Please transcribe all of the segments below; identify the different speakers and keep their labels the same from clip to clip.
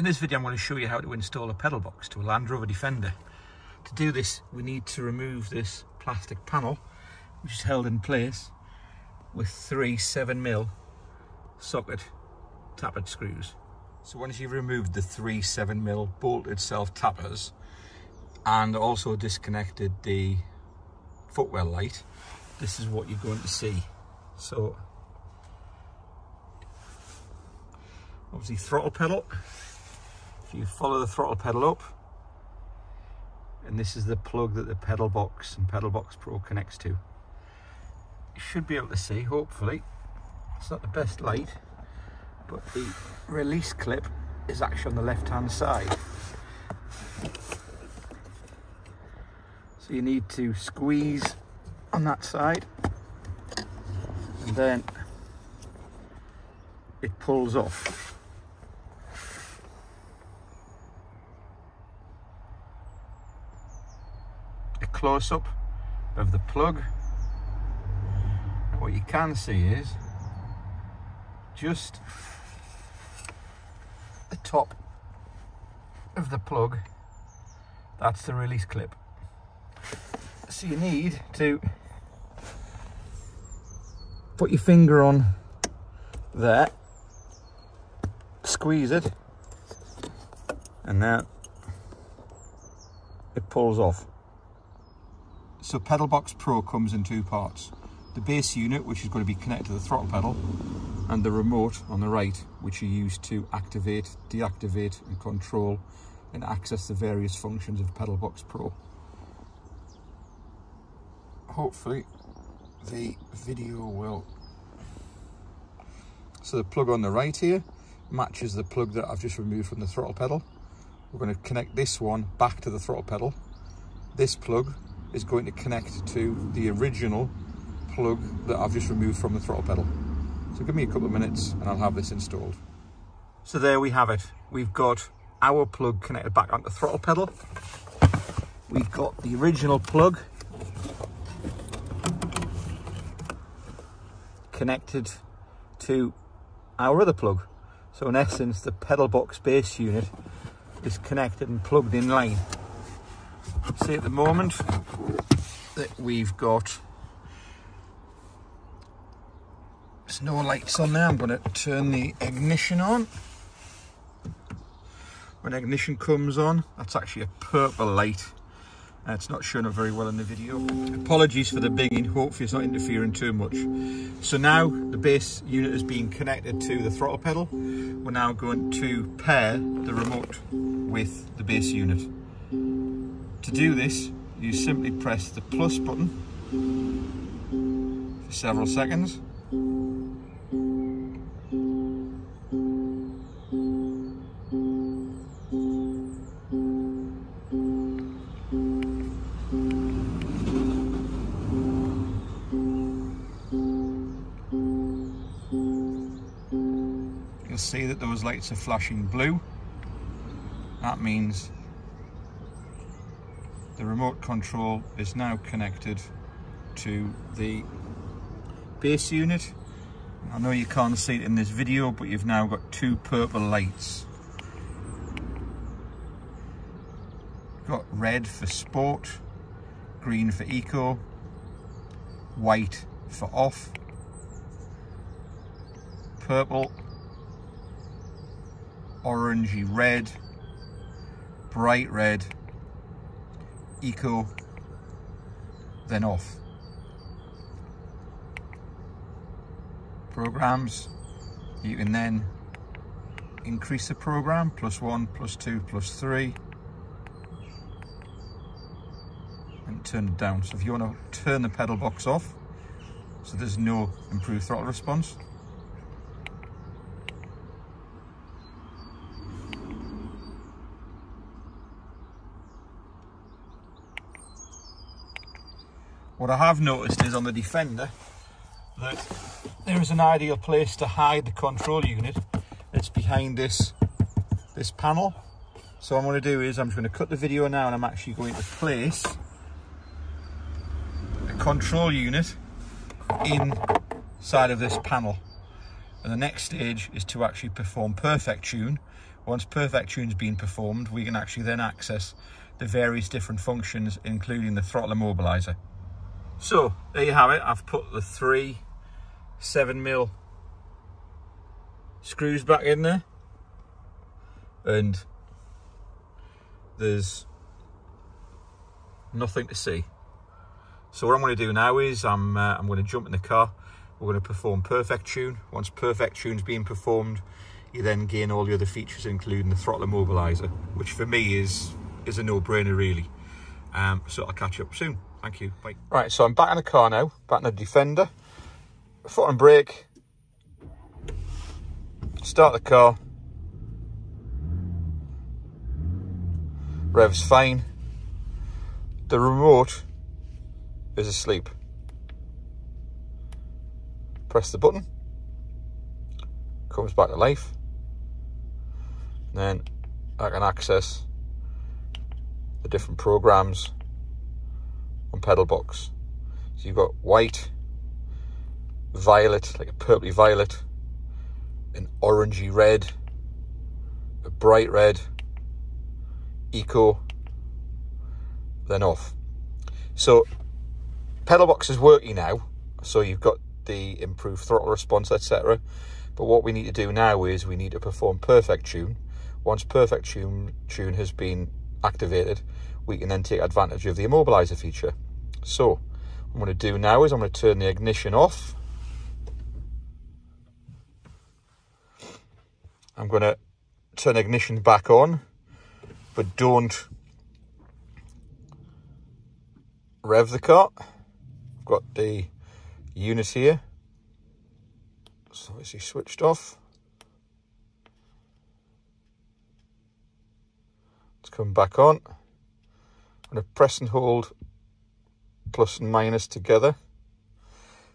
Speaker 1: this video I'm going to show you how to install a pedal box to a Land Rover Defender. To do this we need to remove this plastic panel which is held in place with 3 7mm socket tappet screws. So once you've removed the 3 7mm bolted self tappers and also disconnected the footwell light, this is what you're going to see. So obviously throttle pedal, if you follow the throttle pedal up, and this is the plug that the Pedalbox and Pedalbox Pro connects to. You should be able to see, hopefully. It's not the best light, but the release clip is actually on the left hand side. So you need to squeeze on that side and then it pulls off. A close-up of the plug. What you can see is just the top of the plug. That's the release clip. So you need to put your finger on there, squeeze it, and now it pulls off. So Pedalbox Pro comes in 2 parts. The base unit, which is going to be connected to the throttle pedal, and the remote on the right, which you use to activate, deactivate and control and access the various functions of Pedalbox Pro. Hopefully the video will... So the plug on the right here matches the plug that I've just removed from the throttle pedal. We're going to connect this one back to the throttle pedal. This plug is going to connect to the original plug that I've just removed from the throttle pedal. So give me a couple of minutes and I'll have this installed. So there we have it. We've got our plug connected back onto the throttle pedal. We've got the original plug connected to our other plug. So in essence, the Pedalbox base unit is connected and plugged in line. See at the moment that we've got, there's no lights on there. I'm going to turn the ignition on. When ignition comes on, that's actually a purple light. It's not showing up very well in the video. Apologies for the bigging, hopefully it's not interfering too much. So now the base unit is being connected to the throttle pedal. We're now going to pair the remote with the base unit. To do this, you simply press the plus button for several seconds. You'll see that those lights are flashing blue. That means the remote control is now connected to the base unit. I know you can't see it in this video, but you've now got 2 purple lights. You've got red for sport, green for eco, white for off, purple, orangey red, bright red, eco, then off. Programs, you can then increase the program, +1, +2, +3, and turn it down. So if you want to turn the pedal box off, so there's no improved throttle response, what I have noticed is on the Defender that there is an ideal place to hide the control unit. It's behind this panel. So what I'm going to do is I'm just going to cut the video now and I'm actually going to place a control unit inside of this panel. And the next stage is to actually perform perfect tune, Once perfect tune's been performed, we can actually then access the various different functions, including the throttle immobiliser. So there you have it. I've put the 3 7mm screws back in there, and there's nothing to see. So what I'm going to do now is I'm going to jump in the car. We're going to perform perfect tune. Once perfect tune's been performed, you then gain all the other features, including the throttle immobiliser, which for me is a no-brainer really. So I'll catch you up soon. Thank you. Bye. Right, so I'm back in the car now, back in the Defender. Foot on brake. Start the car. Revs fine. The remote is asleep. Press the button. Comes back to life. Then I can access the different programs on Pedalbox. So you've got white, violet, like a purpley violet, an orangey red, a bright red, eco, then off. So Pedalbox is working now, so you've got the improved throttle response, etc. But what we need to do now is we need to perform perfect tune. Once perfect tune has been activated, we can then take advantage of the immobiliser feature. So what I'm going to do now is I'm going to turn the ignition off. I'm going to turn the ignition back on, but don't rev the car. I've got the unit here, so obviously switched off. Let's come back on. I'm going to press and hold plus and minus together.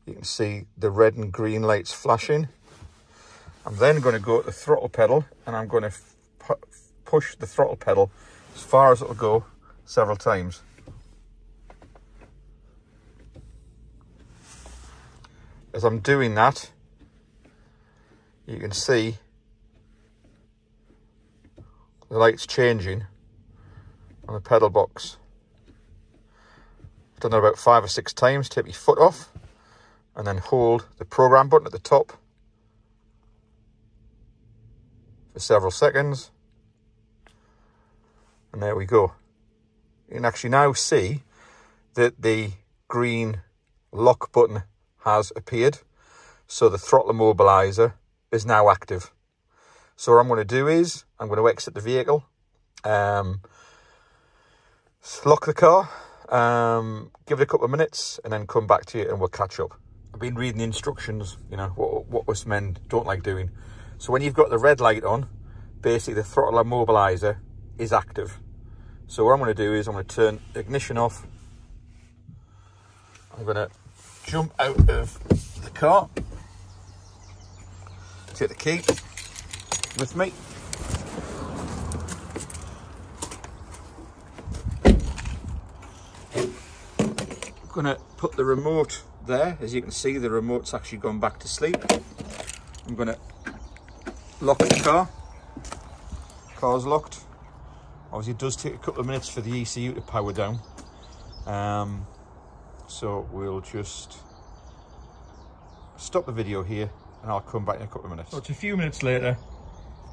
Speaker 1: You can see the red and green lights flashing. I'm then going to go to the throttle pedal, and I'm going to push the throttle pedal as far as it'll go several times. As I'm doing that, you can see the lights changing on the Pedalbox. I've done that about 5 or 6 times. Take your foot off and then hold the program button at the top for several seconds. And there we go. You can actually now see that the green lock button has appeared. So the throttle immobiliser is now active. So what I'm going to do is I'm going to exit the vehicle, lock the car, give it a couple of minutes, and then come back to you and we'll catch up. I've been reading the instructions, you know, what us men don't like doing. So when you've got the red light on, basically the throttle immobiliser is active. So what I'm going to do is I'm going to turn the ignition off. I'm going to jump out of the car, take the key with me. I'm going to put the remote there. As you can see, the remote's actually gone back to sleep. I'm going to lock the car. Car's locked. Obviously it does take a couple of minutes for the ECU to power down. So we'll just stop the video here and I'll come back in a couple of minutes. So it's a few minutes later,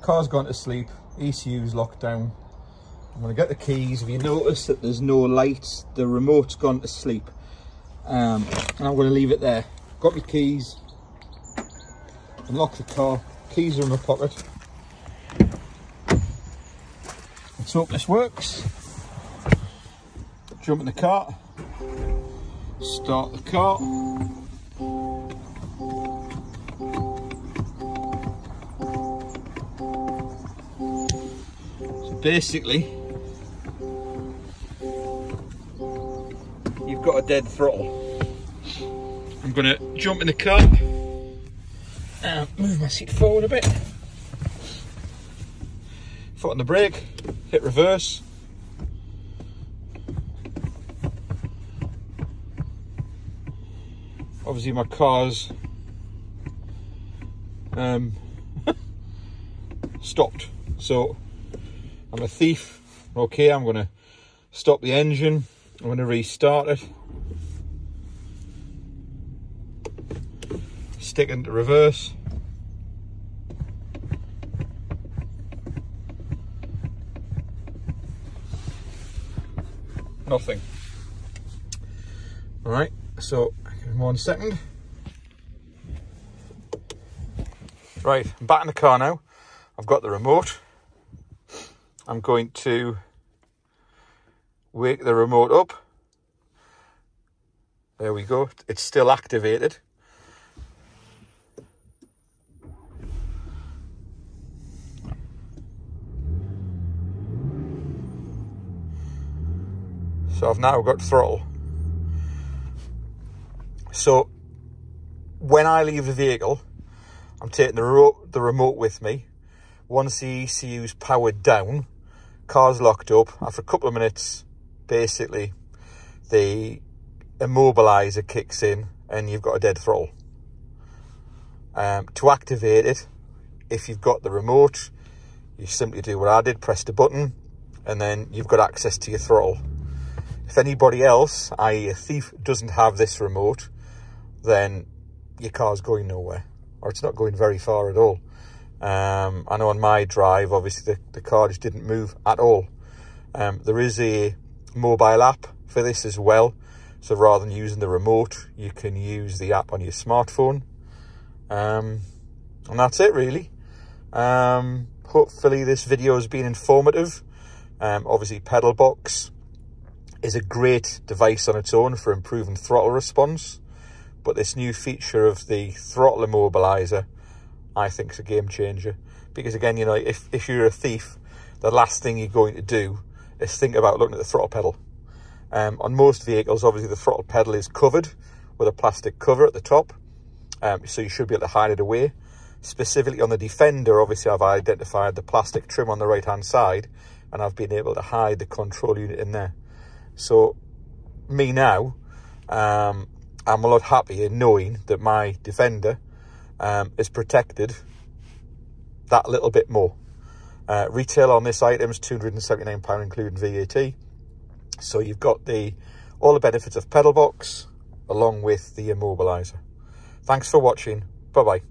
Speaker 1: car's gone to sleep, ECU's locked down. I'm going to get the keys. If you notice that there's no light, the remote's gone to sleep. And I'm going to leave it there. Got my keys, unlock the car, keys are in my pocket. Let's hope this works. Jump in the car, start the car. So basically, you've got a dead throttle. I'm going to jump in the car and move my seat forward a bit. Foot on the brake, hit reverse. Obviously my car's stopped. So I'm a thief. Okay, I'm going to stop the engine. I'm going to restart it. Stick into reverse. Nothing. All right, so 1 second. Right, I'm back in the car now. I've got the remote. I'm going to wake the remote up. There we go. It's still activated. So I've now got throttle. So when I leave the vehicle, I'm taking the remote with me. Once the ECU's powered down, car's locked up. After a couple of minutes, basically, the immobiliser kicks in and you've got a dead throttle. To activate it, if you've got the remote, you simply do what I did, press the button, and then you've got access to your throttle. If anybody else, i.e. a thief, doesn't have this remote, then your car's going nowhere, or it's not going very far at all. I know on my drive, obviously the car just didn't move at all. There is a mobile app for this as well. So rather than using the remote, you can use the app on your smartphone. And that's it really. Hopefully this video has been informative. Obviously Pedalbox is a great device on its own for improving throttle response. But this new feature of the throttle immobiliser, I think is a game changer. Because again, you know, if you're a thief, the last thing you're going to do is think about looking at the throttle pedal. On most vehicles, obviously the throttle pedal is covered with a plastic cover at the top. So you should be able to hide it away. Specifically on the Defender, obviously I've identified the plastic trim on the right hand side, and I've been able to hide the control unit in there. So me now, I'm a lot happier knowing that my Defender is protected that little bit more. Retail on this item is £279 including VAT. So you've got all the benefits of Pedalbox along with the immobiliser. Thanks for watching. Bye bye.